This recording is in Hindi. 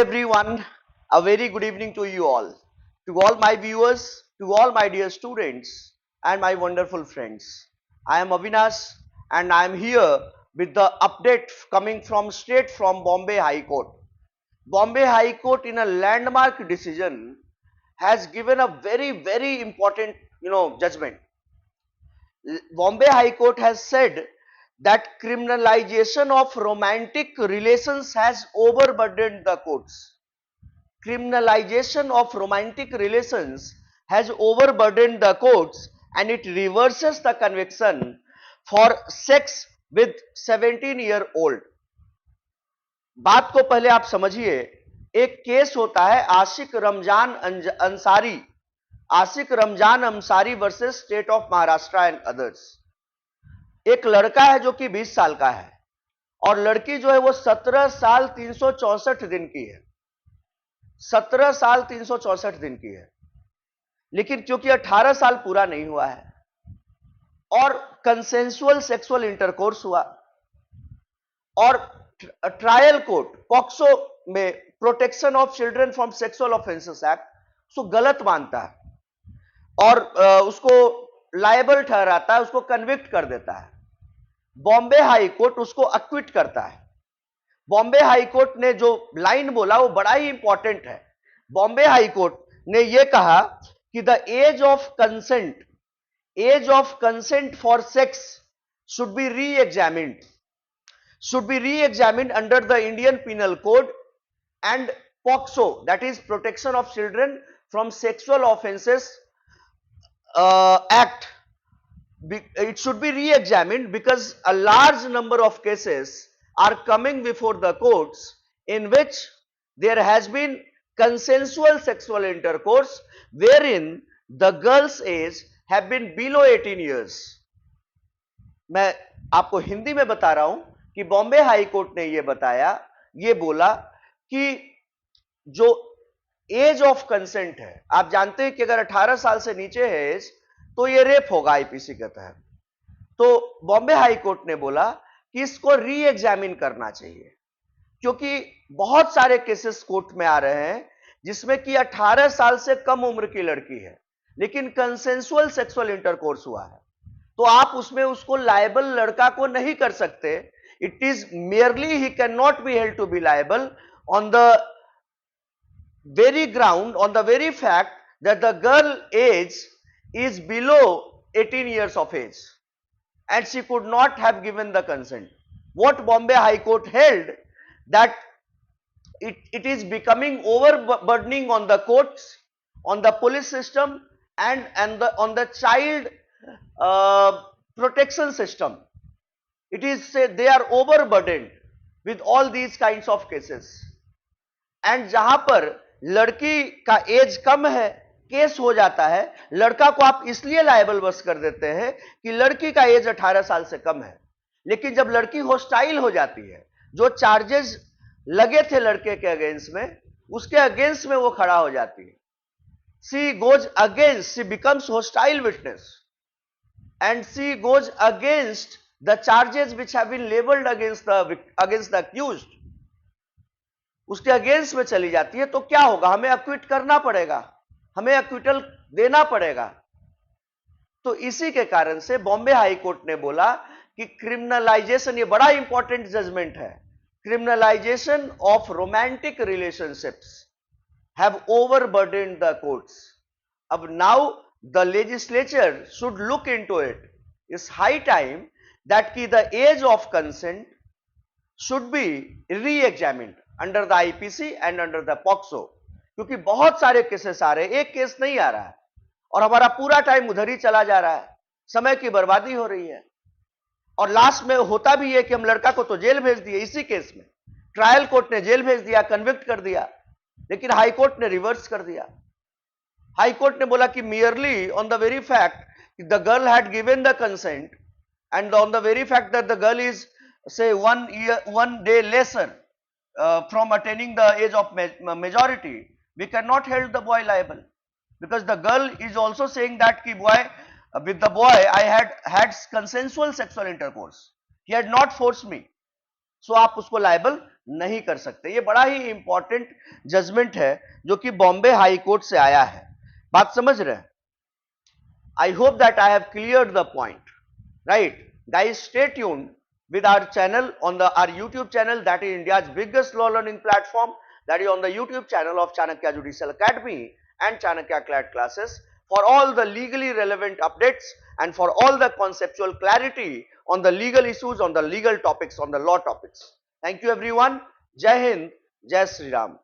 everyone, a very good evening to you all. To all my viewers, to all my dear students and my wonderful friends. I am Avinash and I am here with the update coming from straight from Bombay High Court. Bombay High Court in a landmark decision has given a very important judgment. Bombay High Court has said that criminalization of romantic relations has overburdened the courts. Criminalization of romantic relations has overburdened the courts and it reverses the conviction for sex with 17-year-old. बात को पहले आप समझिए. एक केस होता है Ashiq Ramzan Ansari versus state of Maharashtra and others. एक लड़का है जो कि 20 साल का है और लड़की जो है वो 17 साल 364 दिन की है. 17 साल 364 दिन की है, लेकिन क्योंकि 18 साल पूरा नहीं हुआ है और कंसेंसुअल सेक्सुअल इंटरकोर्स हुआ और ट्रायल कोर्ट पॉक्सो में protection of children from sexual offences act उसको गलत मानता है और उसको लायबल ठहराता है, उसको कन्विक्ट कर देता है. बॉम्बे हाई कोर्ट उसको एक्विट करता है. बॉम्बे हाई कोर्ट ने जो लाइन बोला वो बड़ा ही इंपॉर्टेंट है. बॉम्बे हाई कोर्ट ने यह कहा कि the age of consent for sex should be re-examined under the Indian penal code and POCSO, that is protection of children from sexual offences act. It should be re-examined because a large number of cases are coming before the courts in which there has been consensual sexual intercourse wherein the girl's age have been below 18 years. मैं आपको हिंदी में बता रहा हूं कि बॉम्बे हाई कोर्ट ने ये बोला कि जो एज ऑफ कंसेंट है, आप जानते हैं कि अगर 18 साल से नीचे है एज तो ये रेप होगा आईपीसी के तहत. तो बॉम्बे हाई कोर्ट ने बोला कि इसको री एग्जामिन करना चाहिए क्योंकि बहुत सारे केसेस कोर्ट में आ रहे हैं जिसमें कि 18 साल से कम उम्र की लड़की है लेकिन कंसेंसुअल सेक्सुअल इंटरकोर्स हुआ है, तो आप उसमें उसको लायबल लड़का को नहीं कर सकते. It is merely he can not be held to be liable on the very fact that the girl age is below 18 years of age and she could not have given the consent. What Bombay High Court held that it is becoming overburdening on the courts, on the police system and on the child protection system. It is said they are overburdened with all these kinds of cases. And जहां पर लड़की का एज कम है, केस हो जाता है, लड़का को आप इसलिए लायबल बस कर देते हैं कि लड़की का एज 18 साल से कम है. लेकिन जब लड़की होस्टाइल हो जाती है, जो चार्जेस लगे थे लड़के के अगेंस्ट में, उसके अगेंस्ट में वो खड़ा हो जाती है. she becomes hostile witness and she goes against the charges which have been labeled against the accused. उसके अगेंस्ट में चली जाती है तो क्या होगा, हमें एक्विट करना पड़ेगा, हमें एक्विटल देना पड़ेगा. तो इसी के कारण से बॉम्बे हाई कोर्ट ने बोला कि क्रिमिनलाइजेशन, ये बड़ा इंपॉर्टेंट जजमेंट है, criminalisation of romantic relationships have overburdened the courts. अब now the legislature should look into it. It's high time that की the age of consent should be re-examined under the IPC and under the POCSO, क्योंकि बहुत सारे केसेस आ रहे हैं, एक केस नहीं आ रहा है और हमारा पूरा टाइम उधर ही चला जा रहा है, समय की बर्बादी हो रही है. और लास्ट में होता भी है कि हम लड़का को तो जेल भेज दिए, इसी केस में ट्रायल कोर्ट ने जेल भेज दिया, कन्विक्ट कर दिया, लेकिन हाई कोर्ट ने रिवर्स कर दिया. हाई कोर्ट ने बोला कि merely on the very fact the girl had given the consent and on the very fact that the girl is say 1 day lesser from attaining the age of majority, we cannot hold the boy liable because the girl is also saying that ki boy with the boy I had consensual sexual intercourse, he had not forced me, so आप उसको liable नहीं कर सकते। ये बड़ा ही इंपॉर्टेंट जजमेंट है जो कि बॉम्बे हाई कोर्ट से आया है। बात समझ रहे हैं? I hope that I have cleared the point, right? Guys, stay tuned with our channel on our YouTube channel, that is India's biggest law learning platform, that is on the YouTube channel of Chanakya Judicial Academy and Chanakya CLAT classes, for all the legally relevant updates and for all the conceptual clarity on the legal issues, on the legal topics, on the law topics. Thank you everyone. Jai Hind, Jai Sri Ram.